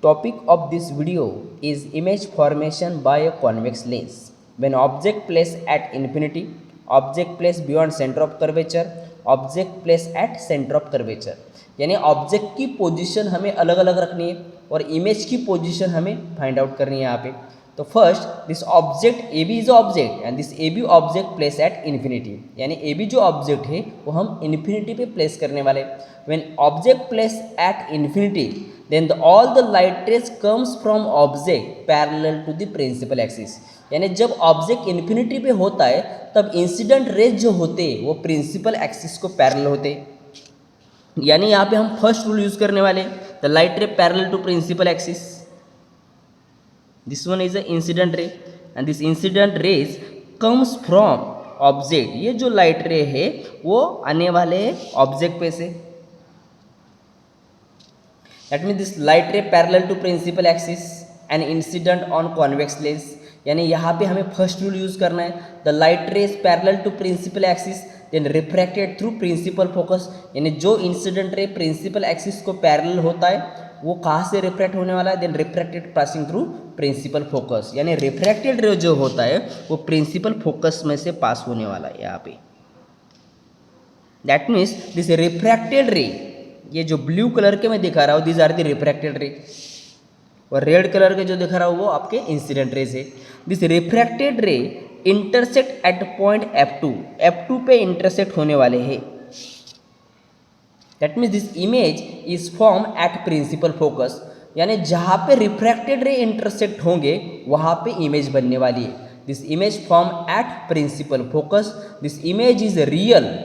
Topic of this video is image formation by a convex lens. When object placed at infinity, object placed beyond center of curvature, object placed at center of curvature. यानी object की position हमें अलग अलग रखनी है और image की position हमें फाइंड आउट करनी है यहाँ पे. तो first this object A B is object and this A B object place at infinity. यानी ए बी जो ऑब्जेक्ट है वो हम इन्फिनिटी पे प्लेस करने वाले. When object place at infinity then all the light rays comes from object parallel to the principal axis. यानी जब ऑब्जेक्ट इन्फिनिटी पे होता है तब इंसिडेंट रेज जो होते हैं वो प्रिंसिपल एक्सिस को पैरेलल होते हैं. यानी यहाँ पे हम फर्स्ट रूल यूज करने वाले the light ray parallel to principal axis. This one is a incident ray and this incident rays comes from object. ये जो लाइट रे है वो आने वाले ऑब्जेक्ट पे से. That means this light ray parallel to principal axis and incident on convex lens. यानी यहाँ पे हमें फर्स्ट रूल यूज करना है the light rays parallel to principal axis then refracted through principal focus. यानी जो इंसिडेंट रे प्रिंसिपल एक्सिस को पैरेलल होता है वो कहाँ से रिफ्रैक्ट होने वाला है then refracted passing through principal focus. यानी रिफ्रैक्टेड रे जो होता है वो प्रिंसिपल फोकस में से पास होने वाला है यहाँ पे. दैट मीन्स दिस रिफ्रैक्टेड रे, ये जो ब्लू कलर के मैं दिखा रहा हूँ these are the refracted ray और रेड कलर के जो दिखा रहा हूँ वो आपके इंसिडेंट रेज है. This refracted ray intersect at point F2 पे इंटरसेक्ट होने वाले हैं. That means this image is form at principal focus. यानी जहाँ पे रिफ्रैक्टेड रे इंटरसेक्ट होंगे वहाँ पे इमेज बनने वाली है. This image form at principal focus. This image is real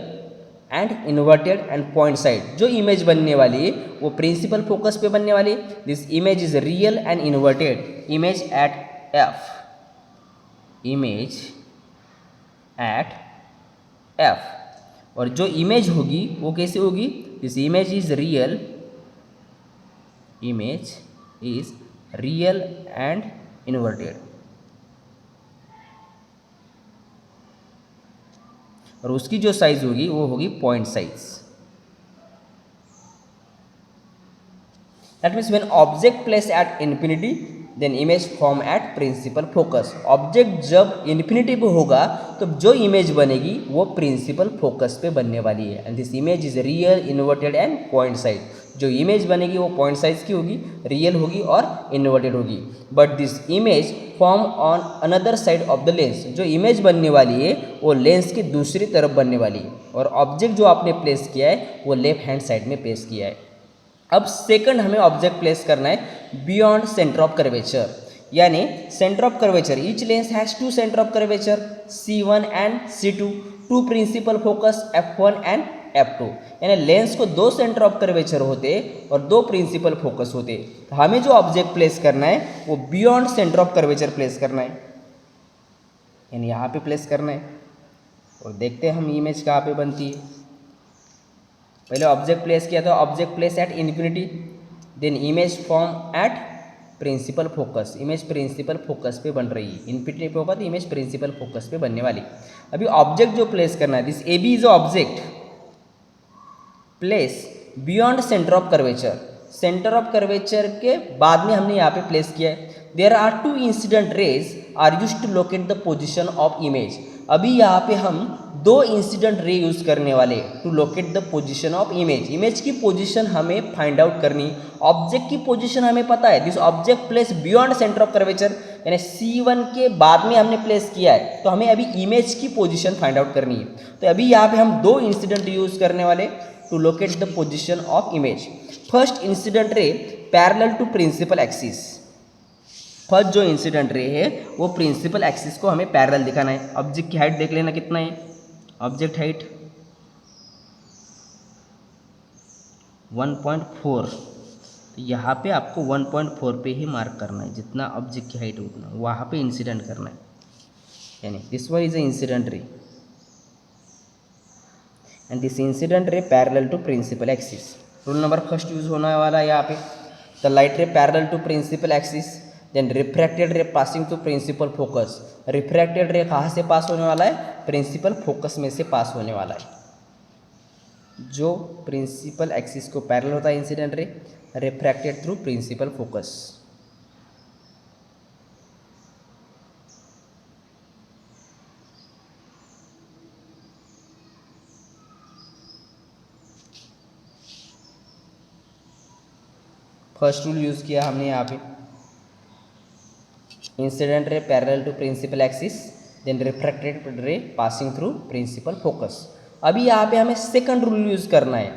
and inverted and point side. जो इमेज बनने वाली है वो प्रिंसिपल फोकस पे बनने वाली है. This image is real and inverted image at F. Image at F और जो इमेज होगी वो कैसे होगी this image is real. Image is real and inverted और उसकी जो साइज होगी वो होगी point size. That means when object place at infinity then image form at principal focus. Object जब इन्फिनिटी पे होगा तो जो इमेज बनेगी वो प्रिंसिपल फोकस पे बनने वाली है. And this image is real inverted and point size. जो इमेज बनेगी वो पॉइंट साइज की होगी, रियल होगी और इन्वर्टेड होगी. But this image form on another side of the lens. जो इमेज बनने वाली है वो लेंस की दूसरी तरफ बनने वाली है और ऑब्जेक्ट जो आपने प्लेस किया है वो लेफ्ट हैंड साइड में प्लेस किया है. अब सेकंड हमें ऑब्जेक्ट प्लेस करना है बियॉन्ड सेंटर ऑफ कर्वेचर. यानी centre of curvature each lens has two centre of curvature C1 and C2, two principal focus F1 and F2. यानी लेंस को दो सेंटर ऑफ कर्वेचर होते और दो प्रिंसिपल फोकस होते. तो हमें जो ऑब्जेक्ट प्लेस करना है वो beyond centre of curvature place करना है. यानी यहाँ पे प्लेस करना है और देखते हैं हम इमेज कहाँ पे बनती है. पहले ऑब्जेक्ट प्लेस किया था object place at infinity then image form at principal focus. Image principal focus पे बन रही है. इन्फिनिटी पे होगा तो इमेज प्रिंसिपल फोकस पे बनने वाली. अभी ऑब्जेक्ट जो प्लेस करना है this A B is object place beyond centre of curvature. Centre of curvature के बाद में हमने यहाँ पे प्लेस किया है. There are two incident rays are used to locate the position of image. अभी यहाँ पे हम दो इंसिडेंट रे यूज करने वाले to locate the position of image. Image की पोजीशन हमें फाइंड आउट करनी. ऑब्जेक्ट की पोजीशन हमें पता है this object place beyond centre of curvature यानी C1 के बाद में हमने प्लेस किया है तो हमें अभी इमेज की पोजीशन फाइंड आउट करनी है. तो अभी यहाँ पे हम दो इंसिडेंट यूज करने वाले to locate the position of image. First incident ray parallel to principal axis. First जो इंसिडेंट रे है वो प्रिंसिपल एक्सिस को हमें पैरेलल दिखाना है. ऑब्जेक्ट की हाइट देख लेना कितना है. Object height 1.4. तो यहाँ पे आपको 1.4 पे ही मार्क करना है. जितना ऑब्जेक्ट की हाइट उतना वहाँ पे इंसिडेंट करना है. यानी this one is a incident ray and this incident ray parallel to principal axis. Rule number first use होने वाला है यहाँ पे the light ray parallel to principal axis then refracted ray passing to principal focus. Refracted ray कहाँ से पास होने वाला है प्रिंसिपल फोकस में से पास होने वाला है. जो प्रिंसिपल एक्सिस को पैरेलल होता है incident ray refracted through principal focus. First rule use किया हमने यहाँ पे, incident ray parallel to principal axis, then refracted ray passing through principal focus. अभी यहाँ पे हमें सेकंड रूल यूज़ करना है.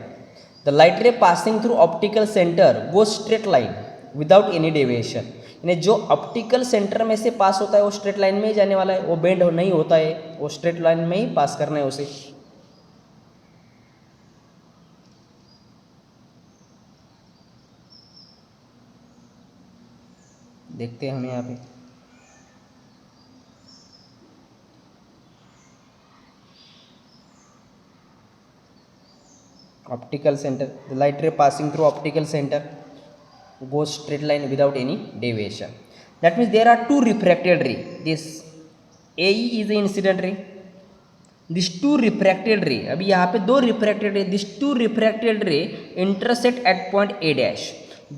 The light ray passing through optical centre go straight line without any deviation. यानी जो ऑप्टिकल सेंटर में से पास होता है वो स्ट्रेट लाइन में ही जाने वाला है, वो बेंड नहीं होता है, वो स्ट्रेट लाइन में ही पास करना है उसे. देखते हैं हम यहाँ पे, optical centre, the light ray passing through optical centre goes straight line without any deviation. That means there are two refracted ray. This AE is the incident ray. These two refracted ray, अभी यहाँ पे दो refracted ray, these two refracted ray intersect at point A dash.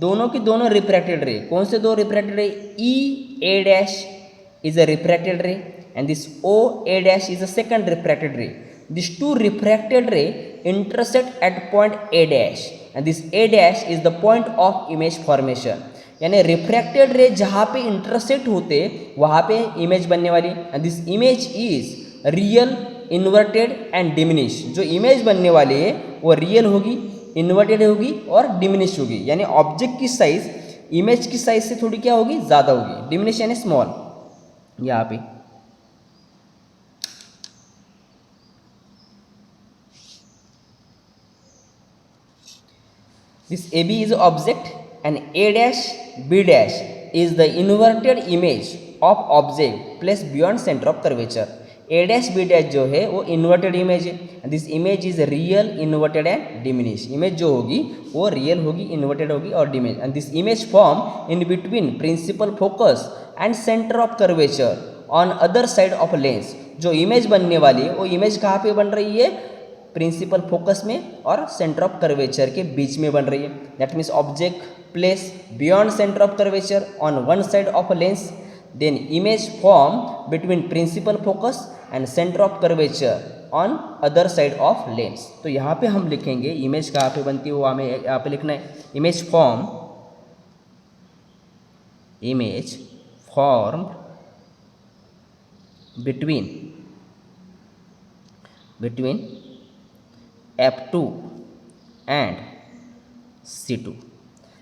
दोनों की दोनों refracted ray. कौन से दो refracted ray? E A dash is a refracted ray and this O A dash is a second refracted ray. These two refracted ray intersect at point A dash and this A dash is the point of image formation. यानी refracted रे जहाँ पे intersect होते वहाँ पे image बनने वाली, and this image is real, inverted and diminish. जो इमेज बनने वाली है वो रियल होगी, इन्वर्टेड होगी और डिमिनिश होगी. यानी ऑब्जेक्ट की साइज इमेज की साइज से थोड़ी क्या होगी, ज़्यादा होगी. डिमिनिश यानी स्मॉल. यहाँ पे this AB is object and A dash B dash is the inverted image of object placed beyond center of curvature. A dash B dash जो है वो inverted image है. This image is real, inverted and diminished. Image जो होगी वो real होगी, inverted होगी और diminished. And this image form in between principal focus and center of curvature on other side of lens. जो image बनने वाली है वो image कहाँ पे बन रही है, प्रिंसिपल फोकस में और सेंटर ऑफ कर्वेचर के बीच में बन रही है. That means object place beyond centre of curvature on one side of a lens, then image form between principal focus and centre of curvature on other side of lens. तो यहाँ पे हम लिखेंगे इमेज कहाँ पे बनती है वो हमें यहाँ पे लिखना है. Image form between F2 and C2.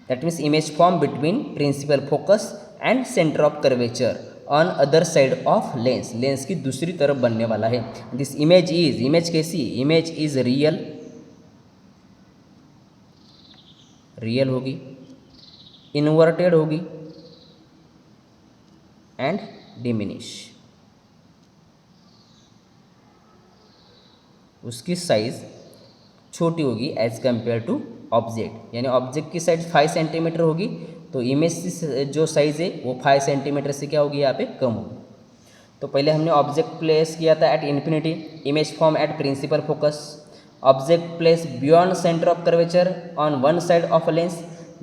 That means image form between principal focus and center of curvature on other side of lens. Lens की दूसरी तरफ बनने वाला है. This image is, इमेज कैसी, इमेज इज रियल होगी, इन्वर्टेड होगी and diminish. उसकी साइज छोटी होगी एज कम्पेयर टू ऑब्जेक्ट. यानी ऑब्जेक्ट की साइज 5 सेंटीमीटर होगी तो इमेज की जो साइज़ है वो 5 सेंटीमीटर से क्या होगी, यहाँ पे कम होगी. तो पहले हमने ऑब्जेक्ट प्लेस किया था at infinity, image form at principal focus, object place beyond centre of curvature on one side of lens,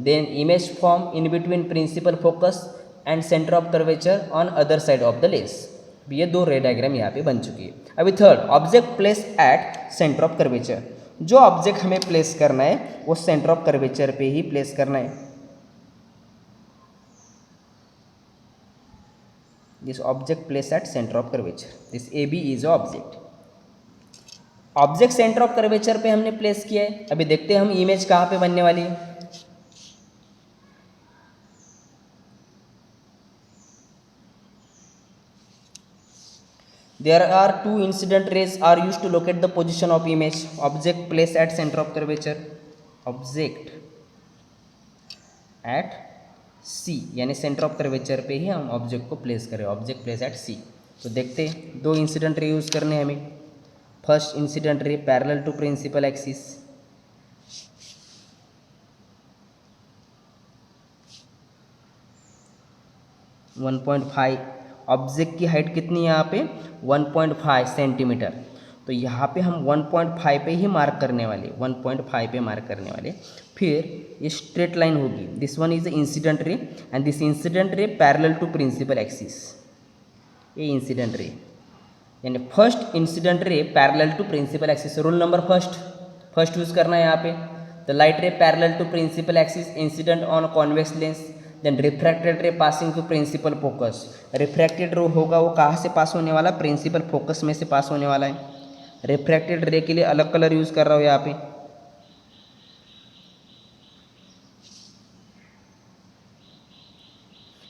then image form in between principal focus and centre of curvature on other side of the lens. ये दो रे diagram यहाँ पे बन चुकी है. अभी third, object place at centre of curvature. जो ऑब्जेक्ट हमें प्लेस करना है वो सेंटर ऑफ कर्वेचर पे ही प्लेस करना है. This object place at centre of curvature, this AB is object. Object centre of curvature पे हमने प्लेस किया है. अभी देखते हैं हम इमेज कहाँ पे बनने वाली है. There are two incident rays are used to locate the position of image. Object placed at center of curvature. Object at C यानी सेंटर ऑफ कर्वेचर पे ही हम ऑब्जेक्ट को प्लेस करें. Object place eight C. तो देखते हैं दो incident ray use करने हैं हमें. First incident ray parallel to principal axis, object की हाइट कितनी है यहाँ पे 1.5 सेंटीमीटर. तो यहाँ पे हम 1.5 पे ही मार्क करने वाले, 1.5 पे मार्क करने वाले। फिर ये स्ट्रेट लाइन होगी, this one is incident ray and this incident ray parallel to principal axis. ये इंसिडेंट रे यानी first incident ray parallel to principal axis. Rule number first use करना है यहाँ पे। The light ray parallel to principal axis incident on convex lens, then refracted ray passing to principal focus. Refracted ray होगा वो कहाँ से पास होने वाला, प्रिंसिपल फोकस में से पास होने वाला है। रिफ्रैक्टेड रे के लिए अलग कलर यूज़ कर रहा हूँ यहाँ पे।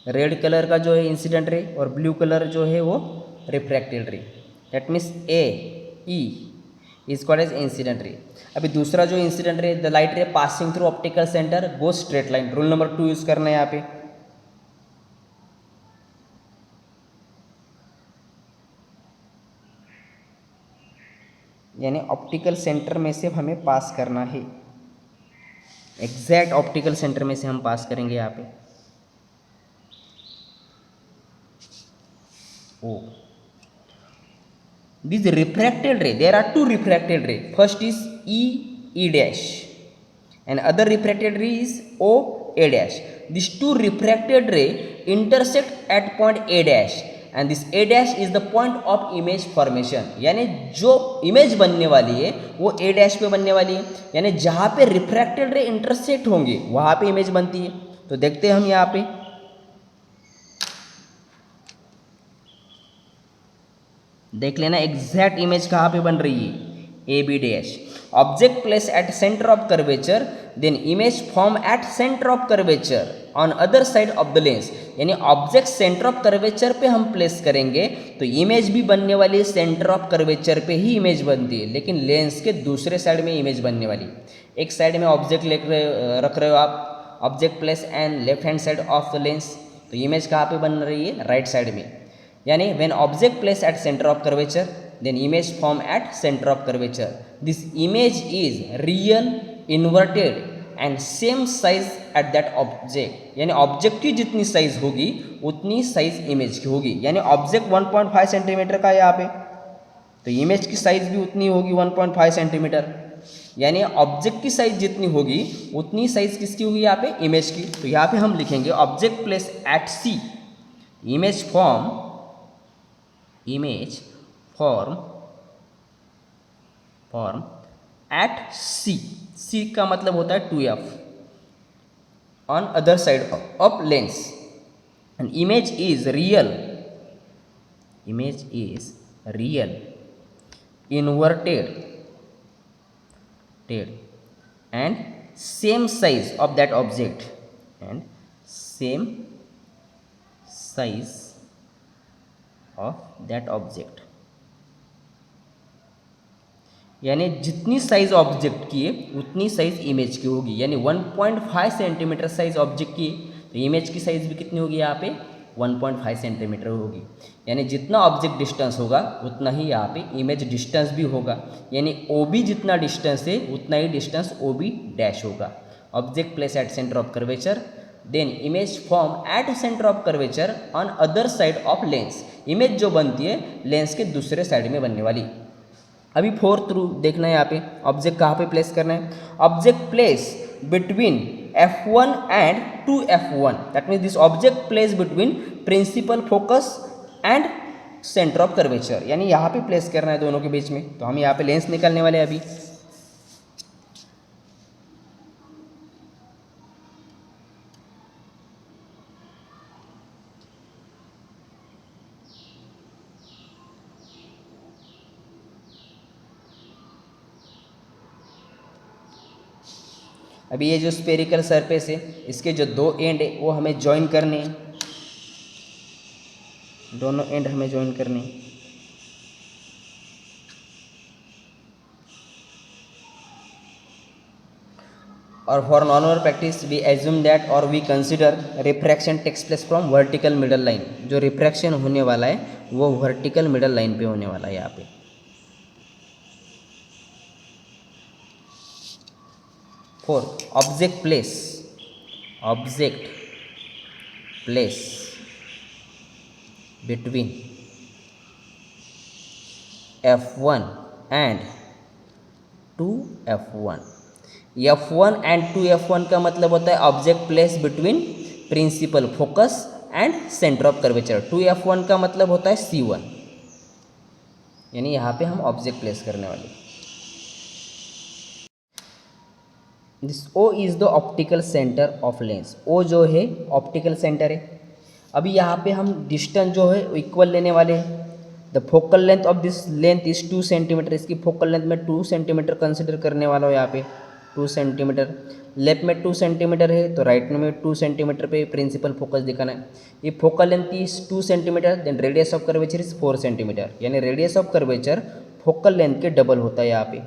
रेड कलर का जो है इंसिडेंट रे और ब्लू कलर जो है वो refracted ray. That means A E is called as incident ray. अभी दूसरा जो incident ray, the light ray passing through optical centre go straight line. Rule number 2 use करना है यहाँ पे। यानी ऑप्टिकल सेंटर में से हमें पास करना है, एग्जैक्ट ऑप्टिकल सेंटर में से हम पास करेंगे यहाँ पे। ओ this refracted ray, there are two refracted ray, first is E dash and other refracted ray is O A dash. These two refracted ray intersect at point A dash and this A dash is the point of image formation। यानी जो image बनने वाली है वो A dash पे बनने वाली है, यानी जहाँ पे रिफ्रैक्टेड रे इंटरसेक्ट होंगे वहाँ पे इमेज बनती है। तो देखते हैं हम यहाँ पे, देख लेना एग्जैक्ट इमेज कहाँ पे बन रही है, A B dash. Object place at centre of curvature then image form at centre of curvature on other side of the lens. यानी ऑब्जेक्ट सेंटर ऑफ कर्वेचर पे हम प्लेस करेंगे तो इमेज भी बनने वाली है सेंटर ऑफ कर्वेचर पे ही इमेज बनती है, लेकिन लेंस के दूसरे साइड में इमेज बनने वाली। एक साइड में ऑब्जेक्ट रख रहे हो आप, object place and left hand side of the lens, तो इमेज कहाँ पे बन रही है, राइट साइड में। यानी when object placed at center of curvature then image form at center of curvature, this image is real, inverted and same size at that object। यानी object की जितनी साइज होगी उतनी साइज इमेज की होगी। यानी ऑब्जेक्ट 1.5 सेंटीमीटर का है यहाँ पे, तो इमेज की साइज भी उतनी होगी 1.5 सेंटीमीटर। यानी ऑब्जेक्ट की साइज जितनी होगी उतनी साइज किसकी होगी यहाँ पे, इमेज की। तो यहाँ पे हम लिखेंगे object place at C, image form at C. C का मतलब होता है 2f on other side of lens and image is real, inverted and same size of that object and same size of that object। यानी जितनी size object की है उतनी size image की होगी। यानी 1.5 सेंटीमीटर साइज ऑब्जेक्ट की तो इमेज की साइज भी कितनी होगी यहाँ पे, 1.5 सेंटीमीटर होगी। यानी जितना ऑब्जेक्ट डिस्टेंस होगा उतना ही यहाँ पे इमेज डिस्टेंस भी होगा। यानी OB जितना डिस्टेंस है उतना ही डिस्टेंस OB डैश होगा। Object place at centre of curvature then image form at centre of curvature on other side of lens. Image जो बनती है लेंस के दूसरे साइड में बनने वाली। अभी फोर्थ रूल देखना है यहाँ पे, ऑब्जेक्ट कहाँ पे प्लेस करना है। Object place between F1 and 2F1, that means this object place between principal focus and centre of curvature. यानी यहाँ पे प्लेस करना है दोनों के बीच में। तो हम यहाँ पे लेंस निकालने वाले हैं अभी। अभी ये जो स्पेरिकल सरफेस है इसके जो दो एंड है वो हमें ज्वाइन करने हैं, दोनों एंड हमें ज्वाइन करने हैं। और for normal practice we assume that और we consider refraction takes place from vertical middle line. जो रिफ्रैक्शन होने वाला है वो वर्टिकल मिडल लाइन पे होने वाला है यहाँ पे। Fourth, object place between F1 and 2f1। f1 and 2f1 का मतलब होता है object place between principal focus and centre of curvature. 2f1 का मतलब होता है c1, यानी यहाँ पे हम ऑब्जेक्ट प्लेस करने वाले। This O is the optical centre of lens. O जो है ऑप्टिकल सेंटर है। अभी यहाँ पे हम डिस्टेंस जो है इक्वल लेने वाले हैं। The focal length of this length is 2 centimetre. इसकी फोकल लेंथ में 2 सेंटीमीटर कंसिडर करने वाला हूँ यहाँ पे 2 सेंटीमीटर। लेफ्ट में 2 सेंटीमीटर है तो राइट में 2 सेंटीमीटर पे प्रिंसिपल फोकस दिखाना है। ये focal length is 2 centimetre, then radius of curvature is 4 centimetre, यानी radius of curvature focal length के डबल होता है यहाँ पे,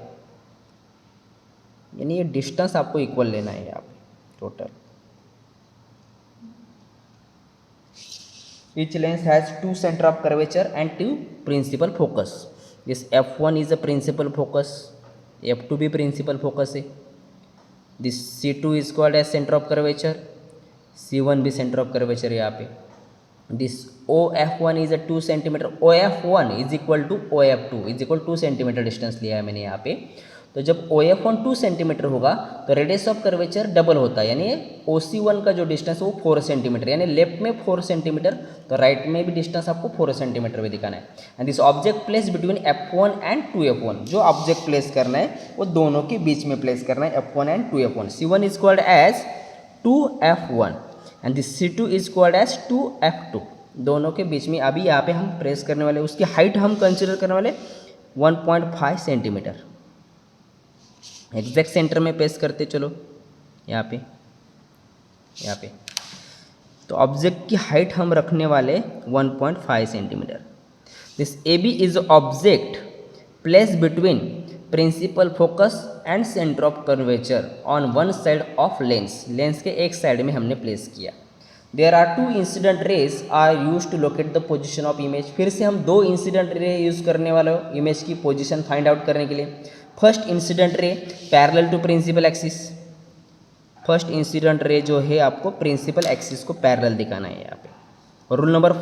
यानी ये डिस्टेंस आपको इक्वल लेना है यहाँ पे total. Each lens has 2 center of curvature and 2 principal focus. This f1 is a principal focus, f2 भी principal focus है। This c2 is called as center of curvature, c1 भी center of curvature है यहाँ पे। This OF1 is a 2 centimeter, OF1 is equal to OF2 is equal 2 centimeter distance लिया है मैंने यहाँ पे। तो जब OF1 2 सेंटीमीटर होगा तो रेडियस ऑफ कर्वेचर डबल होता है, यानी OC1 का जो डिस्टेंस है वो 4 सेंटीमीटर, यानी लेफ्ट में 4 सेंटीमीटर तो राइट में भी डिस्टेंस आपको 4 सेंटीमीटर में दिखाना है। And this object place between f1 and 2f1, जो ऑब्जेक्ट प्लेस करना है वो दोनों के बीच में प्लेस करना है, f1 and 2f1। c1 is called as 2f1 and this c2 is called as 2f2, दोनों के बीच में अभी यहाँ पे हम प्लेस करने वाले। उसकी हाइट हम कंसिडर करने वाले 1.5 सेंटीमीटर। एग्जैक्ट सेंटर में प्लेस करते चलो यहाँ पे तो ऑब्जेक्ट की हाइट हम रखने वाले 1.5 centimetre. This A B is object place between principal focus and centre of curvature on one side of lens, lens के एक साइड में हमने प्लेस किया। There are 2 incident rays are used to locate the position of image. फिर से हम 2 incident ray use करने वाले हो इमेज की पोजिशन फाइंड आउट करने के लिए। First incident ray parallel to principal axis, first incident ray जो है आपको प्रिंसिपल एक्सिस को पैरेलल दिखाना है यहाँ पे। और रूल नंबर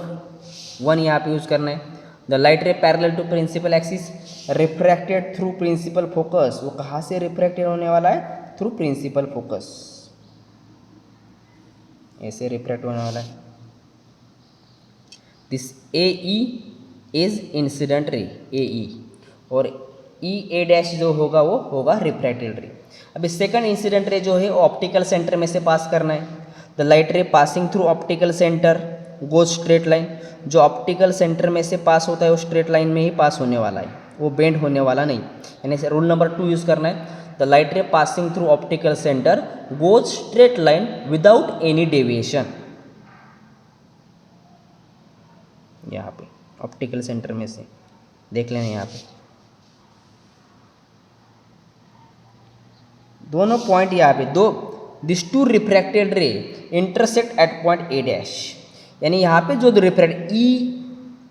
1 यहाँ पे यूज़ करना है, the light ray parallel to principal axis refracted through principal focus. वो कहाँ से रिफ्रैक्टेड होने वाला है? थ्रू प्रिंसिपल फोकस, ऐसे रिफ्रैक्ट होने वाला है। This A E is incident ray, A ई, और ई ए डैश जो होगा वो होगा रिफ्रैक्टेड रे। अभी सेकंड इंसिडेंट रे जो है वो ऑप्टिकल सेंटर में से पास करना है। The light ray passing through optical centre goes straight line, जो ऑप्टिकल सेंटर में से पास होता है वो स्ट्रेट लाइन में ही पास होने वाला है, वो बेंड होने वाला नहीं। यानी रूल नंबर 2 यूज़ करना है, the light ray passing through optical centre goes straight line without any deviation. यहाँ पे ऑप्टिकल सेंटर में से देख लेना, यहाँ पे दोनों पॉइंट यहाँ पे दो, this two refracted ray intersect at point A dash, यानी यहाँ पे जो refract E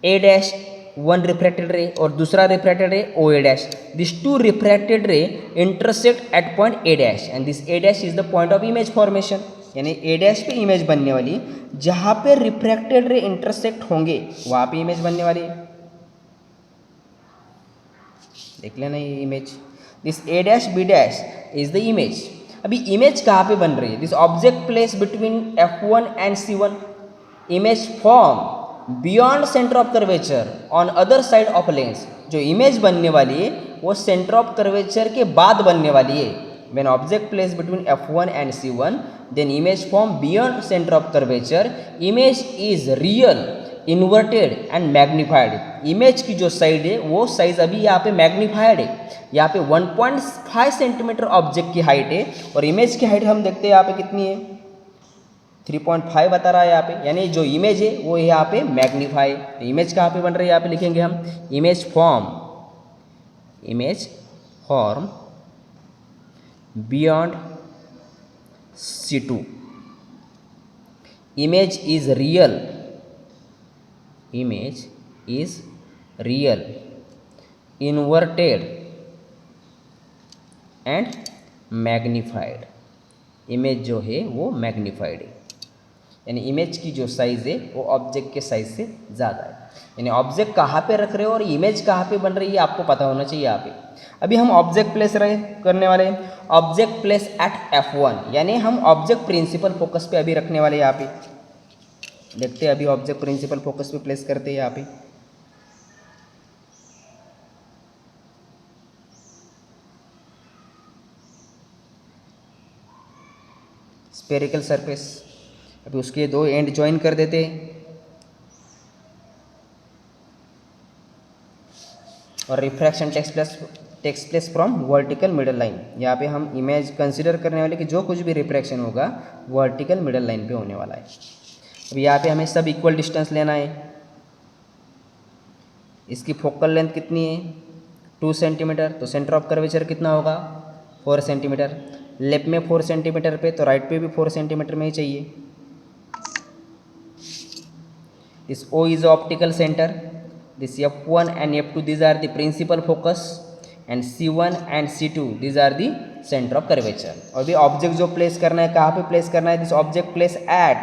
A dash one refracted ray और दूसरा refracted ray O A dash, this two refracted ray intersect at point A dash and this A dash is the point of image formation. यानी A dash पे image बनने वाली, जहाँ पे refracted ray intersect होंगे वहाँ पे इमेज बनने वाली है। देख लेना ये image, this A dash B dash is the image. अभी इमेज कहाँ पे बन रही है? This object place between f1 and c1, image form beyond centre of curvature on other side of lens. जो इमेज बनने वाली है वो सेंटर ऑफ कर्वेचर के बाद बनने वाली है। When object place between f1 and c1 then image form beyond centre of curvature, image is real inverted and magnified. Image की जो साइड है वो साइज अभी यहाँ पे मैग्नीफाइड है। यहाँ पे 1.5 सेंटीमीटर ऑब्जेक्ट की हाइट है और इमेज की हाइट हम देखते हैं यहाँ पे कितनी है, 3.5 बता रहा है यहाँ पे, यानी जो इमेज है वो यहाँ पे मैग्नीफाई। इमेज कहाँ पे बन रही है? यहाँ पे लिखेंगे हम image form beyond C2, image is real inverted and magnified. Image जो है वो मैग्नीफाइड है। यानी इमेज की जो साइज़ है वो ऑब्जेक्ट के साइज से ज़्यादा है। यानी ऑब्जेक्ट कहाँ पे रख रहे हो और इमेज कहाँ पे बन रही है आपको पता होना चाहिए यहाँ पे। अभी हम ऑब्जेक्ट प्लेस करने वाले हैं, ऑब्जेक्ट प्लेस एट F1, यानी हम ऑब्जेक्ट प्रिंसिपल फोकस पे अभी रखने वाले हैं। यहाँ पे देखते हैं, अभी ऑब्जेक्ट प्रिंसिपल फोकस पे प्लेस करते हैं यहाँ पे। स्फेरिकल सरफेस, अभी उसके दो एंड ज्वाइन कर देते हैं और refraction takes place from vertical middle line. यहाँ पे हम इमेज कंसिडर करने वाले कि जो कुछ भी रिफ्रैक्शन होगा वर्टिकल मिडल लाइन पे होने वाला है। अब यहाँ पे हमें सब इक्वल डिस्टेंस लेना है। इसकी फोकल लेंथ कितनी है 2 सेंटीमीटर, तो सेंटर ऑफ कर्वेचर कितना होगा 4 सेंटीमीटर। लेफ्ट में 4 सेंटीमीटर पे, तो राइट पे भी 4 सेंटीमीटर में ही चाहिए। This O is optical center, this F1 and F2 these are the principal focus and C1 and C2 these are the center of curvature। और भी ऑब्जेक्ट जो प्लेस करना है कहाँ पे प्लेस करना है, this object place eight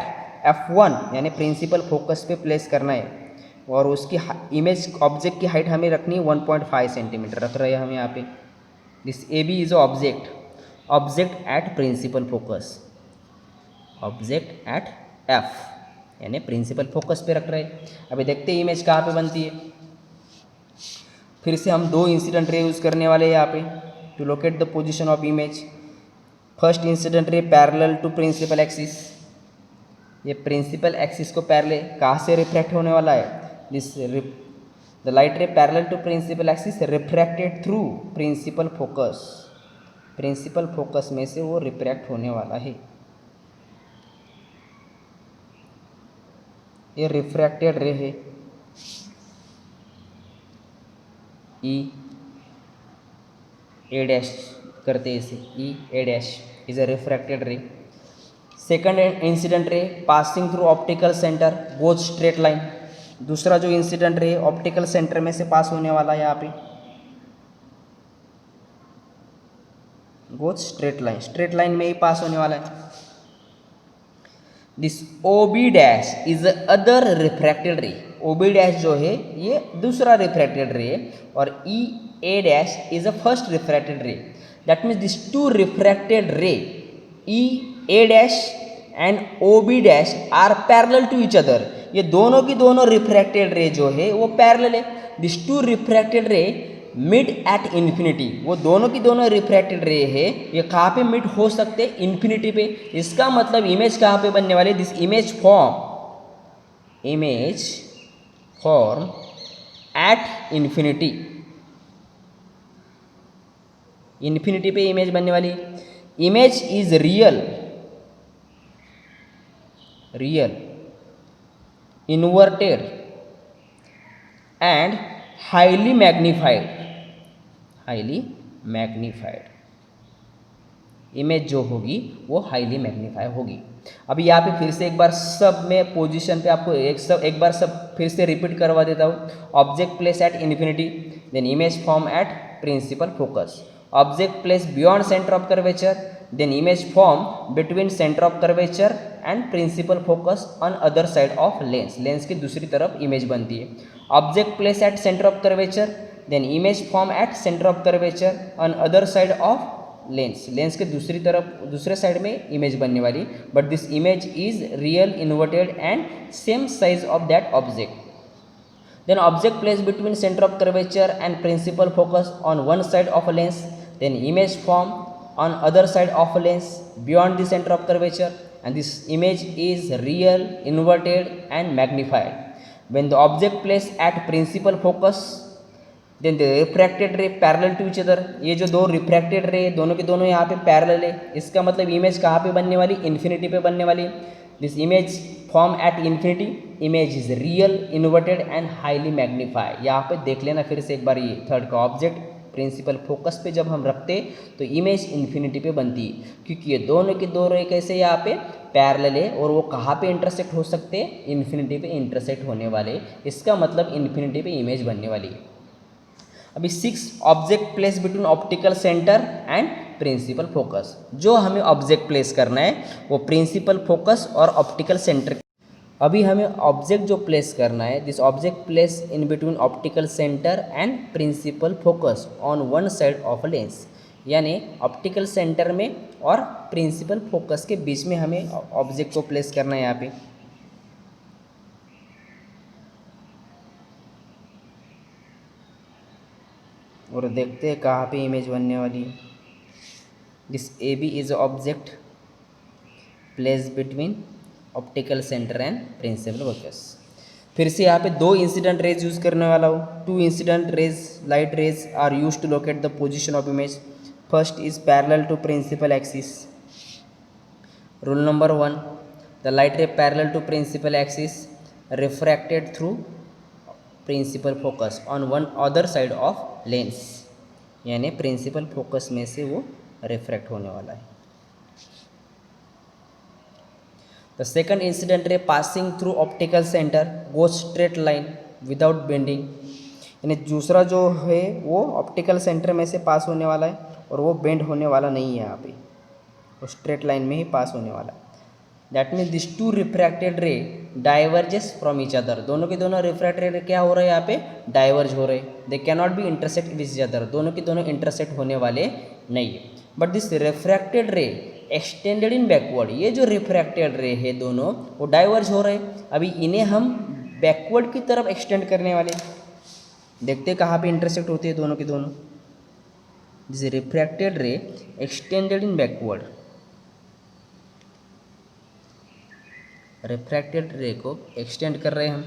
F1 यानी प्रिंसिपल फोकस पे प्लेस करना है। और उसकी इमेज ऑब्जेक्ट की हाइट हमें रखनी है 1.5 सेंटीमीटर रख रहे हैं हम यहाँ पे। This AB is object at principal focus, object at F यानी प्रिंसिपल फोकस पे रख रहे हैं। अभी देखते हैं इमेज कहाँ पे बनती है। फिर से हम दो इंसिडेंट रे यूज़ करने वाले हैं यहाँ पे to locate the position of image. First incident ray parallel to principal axis, ये प्रिंसिपल एक्सिस को पैरेलल कहाँ से रिफ्रैक्ट होने वाला है, this the light ray parallel to principal axis refracted through principal focus, principal focus में से वो रिफ्रैक्ट होने वाला है। ये रिफ्रैक्टेड रे है E A डैश करते हैं इसे, E A dash is a refracted रे। Second incident ray passing through optical centre goes straight line, दूसरा जो इंसिडेंट रे ऑप्टिकल सेंटर में से पास होने वाला है यहाँ पे, गोज स्ट्रेट लाइन में ही पास होने वाला है। This OB dash is other refracted ray, OB dash जो है ये दूसरा रिफ्रैक्टेड रे है और EA dash is a first refracted ray. That means this two refracted ray EA dash and OB dash are parallel to each other, ये दोनों की दोनों रिफ्रैक्टेड रे जो है वो पैरेलल है। This two refracted ray meet at infinity, वो दोनों की दोनों रिफ्रैक्टेड रे है, ये कहाँ पे मिड हो सकते हैं इन्फिनिटी पे। इसका मतलब इमेज कहाँ पे बनने वाली, this image form at infinity, infinity पे इमेज बनने वाली। Image is real inverted and highly magnified image जो होगी वो हाईली मैग्नीफाई होगी। अभी यहाँ पे फिर से एक बार सब में पोजीशन पे आपको एक बार सब फिर से रिपीट करवा देता हूँ। Object place at infinity, then image form at principal focus. Object place beyond centre of curvature, then image form between centre of curvature and principal focus on other side of lens, lens की दूसरी तरफ image बनती है। Object place at centre of curvature, then image form at centre of curvature on other side of lens, lens के दूसरी तरफ दूसरे side में इमेज बनने वाली। But this image is real inverted and same size of that object. Then object place between centre of curvature and principal focus on one side of a lens, then image form on other side of a lens beyond the center of curvature, and this image is real inverted and magnified. When the object placed at principal focus, then the refracted ray parallel to each other, ये जो दो refracted रे दोनों के दोनों यहाँ पे parallel है, इसका मतलब इमेज कहाँ पे बनने वाली, इन्फिनिटी पे बनने वाली। This image form eight infinity, image is real inverted and highly magnified. यहाँ पे देख लेना फिर से एक बार, ये थर्ड का ऑब्जेक्ट प्रिंसिपल फोकस पे जब हम रखते तो इमेज इन्फिनिटी पे बनती है, क्योंकि ये दोनों के दोनों एक ऐसे यहाँ पे पैरेलल है और वो कहाँ पे इंटरसेक्ट हो सकते हैं, इन्फिनिटी पे इंटरसेक्ट होने वाले, इसका मतलब इन्फिनिटी पे इमेज बनने वाली है। अभी 6 object place between optical centre and principal focus. जो हमें ऑब्जेक्ट प्लेस करना है वो प्रिंसिपल फोकस और ऑप्टिकल सेंटर। अभी हमें ऑब्जेक्ट जो प्लेस करना है, this object place in between optical centre and principal focus on one side of lens, यानी ऑप्टिकल सेंटर में और प्रिंसिपल फोकस के बीच में हमें ऑब्जेक्ट को प्लेस करना है यहाँ पे। और देखते हैं कहाँ पे इमेज बनने वाली है। This A B is object place between optical centre and principal focus. फिर से यहाँ पे दो इंसिडेंट रेज यूज़ करने वाला हूँ। Two incident rays, light rays are used to locate the position of image. First is parallel to principal axis. Rule number 1, the light ray parallel to principal axis refracted through principal focus on one other side of lens, यानी principal focus में से वो refract होने वाला है। The second incident ray passing through optical centre go straight line without bending, यानी दूसरा जो है वो ऑप्टिकल सेंटर में से पास होने वाला है और वो बेंड होने वाला नहीं है यहाँ पे, वो स्ट्रेट लाइन में ही पास होने वाला है। That means this two refracted ray diverges from each other. दोनों के दोनों रिफ्रैक्टेड रे क्या हो रहा है यहाँ पे, डाइवर्ज हो रहे, they can not be intersect with each other. दोनों के दोनों इंटरसेक्ट होने वाले नहीं है। But this refracted ray extended in backward, ये जो रिफ्रैक्टेड रे है दोनों वो डाइवर्ज हो रहे। अभी इन्हें हम बैकवर्ड की तरफ एक्सटेंड करने वाले, देखते कहाँ पे इंटरसेक्ट होती है दोनों की दोनों। This refracted ray extended in backward, refracted ray को एक्सटेंड कर रहे हैं हम।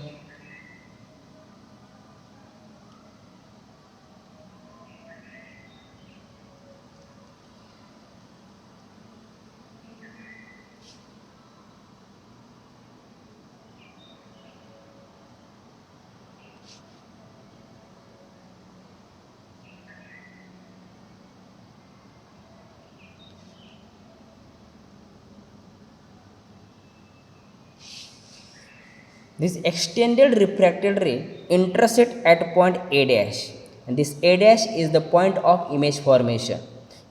This extended refracted ray intersect at point A dash and this A dash is the point of image formation,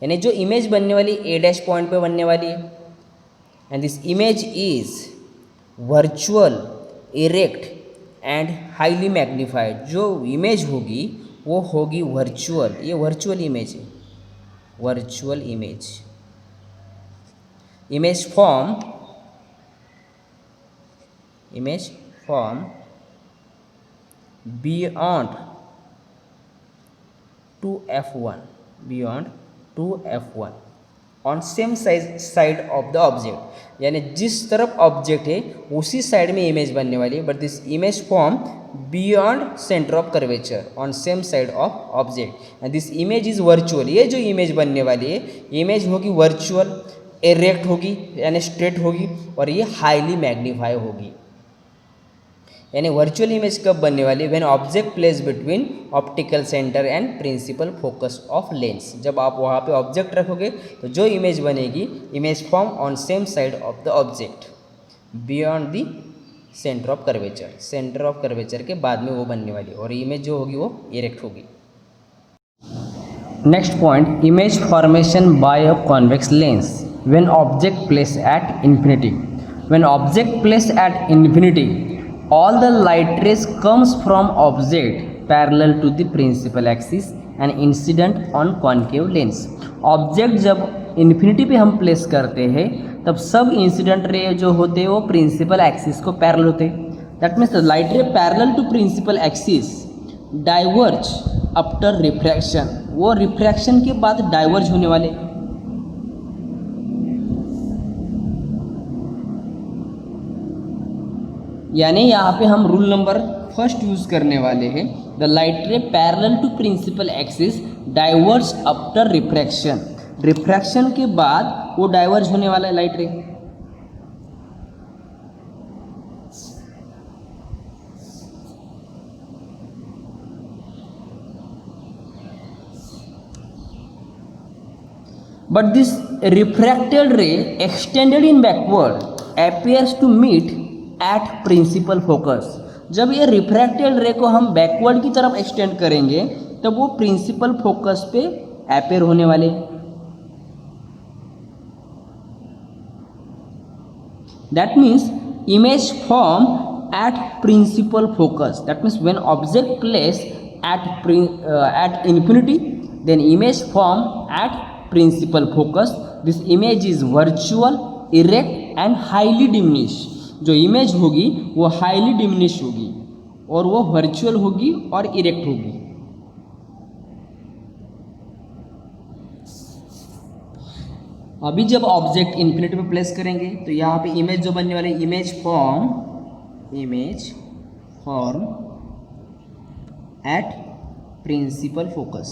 यानी जो इमेज बनने वाली A dash पॉइंट पे बनने वाली है। And this image is virtual, erect and highly magnified. जो image होगी वो होगी वर्चुअल, ये वर्चुअल इमेज है, virtual image. Image form beyond 2f1 on same side of the object, यानी जिस तरफ ऑब्जेक्ट है उसी साइड में इमेज बनने वाली है। But this image form beyond centre of curvature on same side of object and this image is virtual. ये जो इमेज बनने वाली है इमेज होगी वर्चुअल, इरेक्ट होगी यानी स्ट्रेट होगी और ये हाईली मैग्नीफाई होगी। यानी वर्चुअल इमेज कब बनने वाली, when object place between optical centre and principal focus of lens. जब आप वहाँ पे ऑब्जेक्ट रखोगे तो जो इमेज बनेगी, image form on same side of the object beyond the centre of curvature, centre of curvature के बाद में वो बनने वाली और इमेज जो होगी वो इरेक्ट होगी। Next point, image formation bye a convex lens when object place at infinity. When object place at infinity all the light rays comes from object parallel to the principal axis and incident on concave lens। Object जब infinity पे हम place करते हैं तब सब incident ray जो होते हैं वो प्रिंसिपल एक्सिस को पैरेलल होते हैं। That means the light ray parallel to principal axis diverge after refraction, वो रिफ्रैक्शन के बाद डाइवर्ज होने वाले। यानी यहाँ पे हम रूल नंबर फर्स्ट यूज़ करने वाले हैं, the light ray parallel to principal axis diverge after refraction. Refraction के बाद वो डाइवर्ज होने वाला है light ray. But this refracted ray extended in backward appears to meet at principal focus. जब ये रिफ्रैक्टेड रे को हम बैकवर्ड की तरफ एक्सटेंड करेंगे तब वो प्रिंसिपल फोकस पे अपेयर होने वाले। That means image form at principal focus. That means when object placed at infinity, then image form at principal focus. This image is virtual, erect and highly diminished. जो image होगी वो highly diminish होगी और वो virtual होगी और erect होगी. अभी जब ऑब्जेक्ट इन्फिनिटी पे प्लेस करेंगे तो यहाँ पे इमेज जो बनने वाले image form at principal focus.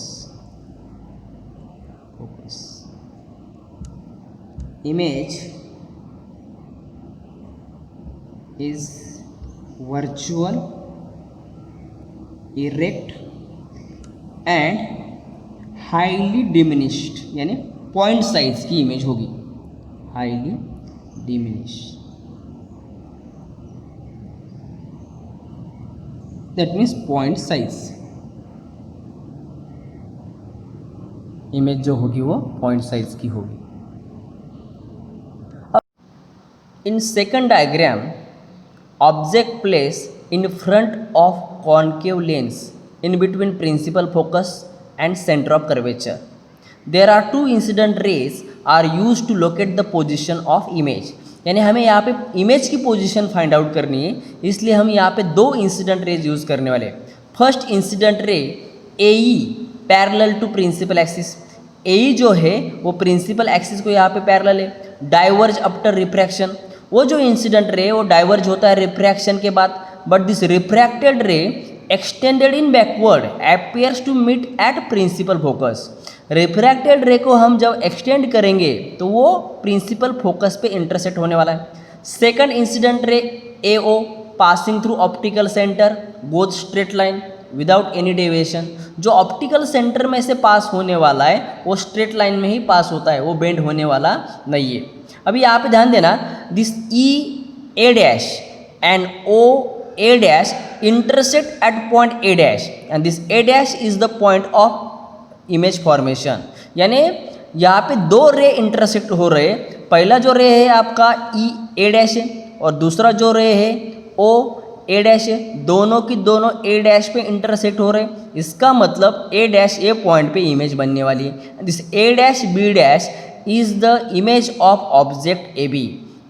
Image is virtual, erect and highly diminished, यानी पॉइंट साइज की इमेज होगी. Highly diminished, that means point size. Image जो होगी वो पॉइंट साइज की होगी. In second diagram, object place in front of concave lens in between principal focus and center of curvature. There are two incident rays are used to locate the position of image. यानी हमें यहाँ पे image की position find out करनी है, इसलिए हम यहाँ पे दो इंसिडेंट रेज यूज़ करने वाले हैं. First incident ray AE parallel to principal axis. AE जो है वो प्रिंसिपल एक्सिस को यहाँ पे पैरेलल है. Diverge after refraction. वो जो इंसिडेंट रे वो डाइवर्ज होता है रिफ्रैक्शन के बाद, but this refracted ray extended in backward appears to meet at principal focus. Refracted ray को हम जब एक्सटेंड करेंगे तो वो प्रिंसिपल फोकस पे इंटरसेक्ट होने वाला है. सेकंड इंसिडेंट रे AO passing through optical centre both straight line without any deviation. जो ऑप्टिकल सेंटर में से पास होने वाला है वो स्ट्रेट लाइन में ही पास होता है, वो बेंड होने वाला नहीं है. अभी यहाँ पे ध्यान देना, this EA dash and OA dash intersect at point A dash and this A dash is the point of image formation. यानी यहाँ पे दो रे इंटरसेक्ट हो रहे. पहला जो रे है आपका A डैश है और दूसरा जो रे है OA डैश है. दोनों की दोनों A डैश पे इंटरसेक्ट हो रहे. इसका मतलब A डैश ए पॉइंट पे इमेज बनने वाली है. This A dash B dash is the image of object AB.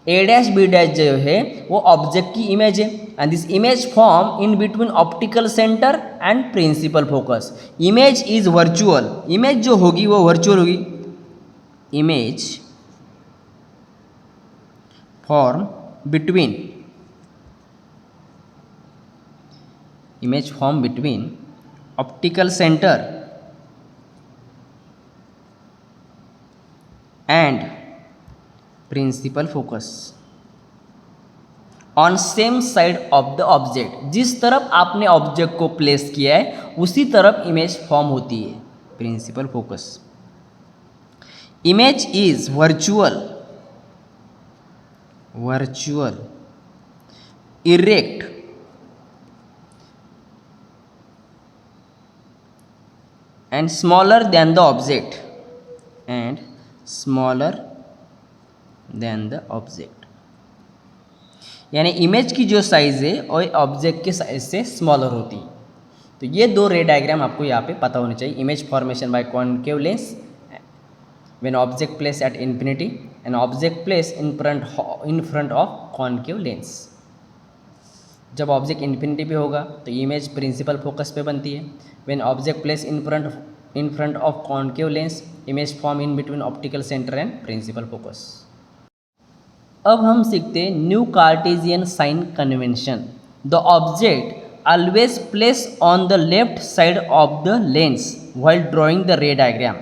A dash B dash जो है वो ऑब्जेक्ट की इमेज है. And this image form in between optical centre and principal focus. Image is virtual. Image जो होगी वो virtual होगी. Image form between optical centre and principal focus on same side of the object. जिस तरफ आपने object को place किया है उसी तरफ इमेज फॉर्म होती है. Principal focus. Image is virtual, erect and smaller than the object यानी इमेज की जो साइज़ है वो ऑब्जेक्ट के साइज से स्मॉलर होती है. तो ये दो रे डायग्राम आपको यहाँ पे पता होनी चाहिए. Image formation by concave lens when object place at infinity and object place in front of concave lens. जब ऑब्जेक्ट इन्फिनिटी पे होगा तो इमेज प्रिंसिपल फोकस पे बनती है. When object place in front of concave lens, image form in between optical centre and principal focus. अब हम सीखते हैं new Cartesian sign convention. The object always place on the left side of the lens while drawing the रे diagram.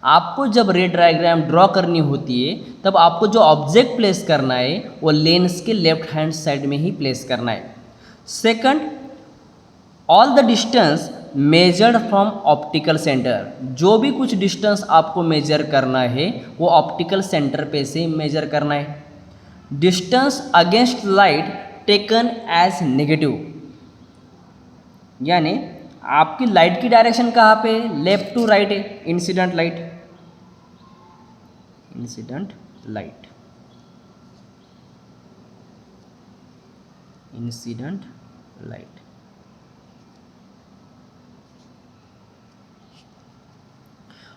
आपको जब रे diagram draw करनी होती है तब आपको जो ऑब्जेक्ट प्लेस करना है वो लेंस के लेफ्ट हैंड साइड में ही प्लेस करना है. Second, all the distance measured from optical centre. जो भी कुछ डिस्टेंस आपको मेजर करना है वो ऑप्टिकल सेंटर पे से मेजर करना है. Distance against light taken as negative. यानी आपकी लाइट की डायरेक्शन कहाँ पे, लेफ्ट टू राइट है. Incident light incident light.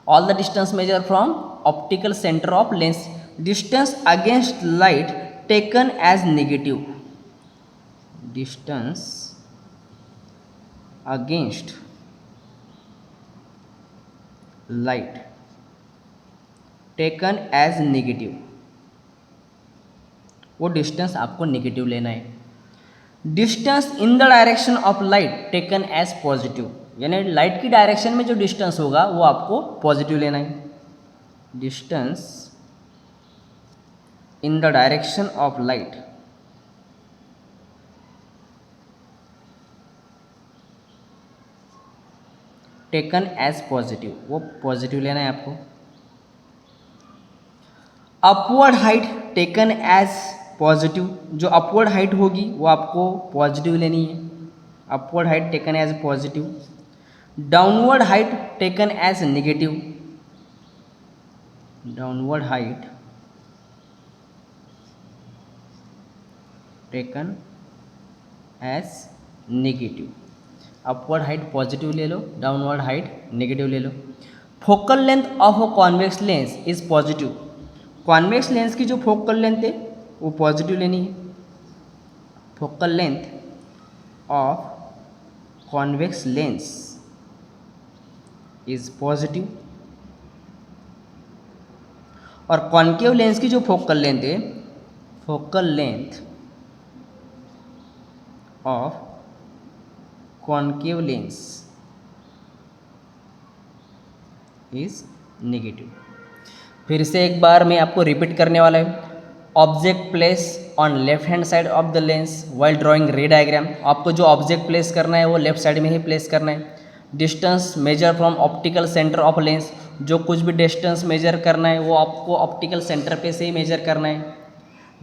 All the distance measured from optical center of lens, distance against light taken as negative, distance against light taken as negative, वो distance आपको negative लेना है। Distance in the direction of light taken as positive, यानी light की direction में जो distance होगा वो आपको पॉजिटिव लेना है। Distance in the direction of light taken as positive, वो पॉजिटिव लेना है आपको। Upward height taken as positive, जो अपवर्ड हाइट होगी वो आपको पॉजिटिव लेनी है। Upward height taken as positive. Downward height taken as negative, downward height taken as negative. Upward height positive ले लो, डाउनवर्ड हाइट नेगेटिव ले लो। Focal length of a convex lens is positive, convex lens की जो focal length है वो positive लेनी है। Focal length of convex lens is positive. और कॉन्केव लेंस की जो फोकल लेंथ है, focal length of concave lens is negative. फिर से एक बार मैं आपको रिपीट करने वाला है। Object place on left hand side of the lens while drawing रे डायग्राम, आपको जो ऑब्जेक्ट प्लेस करना है वो लेफ्ट साइड में ही प्लेस करना है। Distance measure from optical centre of lens, जो कुछ भी डिस्टेंस मेजर करना है वो आपको ऑप्टिकल सेंटर पे से ही मेजर करना है।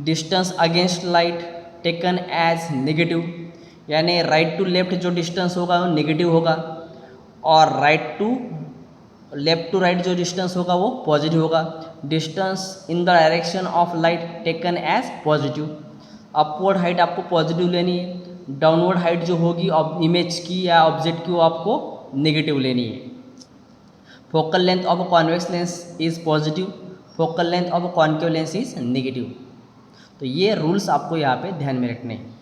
Distance against light taken as negative, यानी राइट टू लेफ्ट जो डिस्टेंस होगा वो नेगेटिव होगा, और right to left to right जो डिस्टेंस होगा वो पॉजिटिव होगा। Distance in the direction of light taken as positive. Upward height आपको पॉजिटिव लेनी है, डाउनवर्ड हाइट जो होगी इमेज की या ऑब्जेक्ट की वो आपको नेगेटिव लेनी है। Focal length of a convex lens is positive, focal length of a concave lens is negative. तो ये रूल्स आपको यहाँ पे ध्यान में रखने हैं।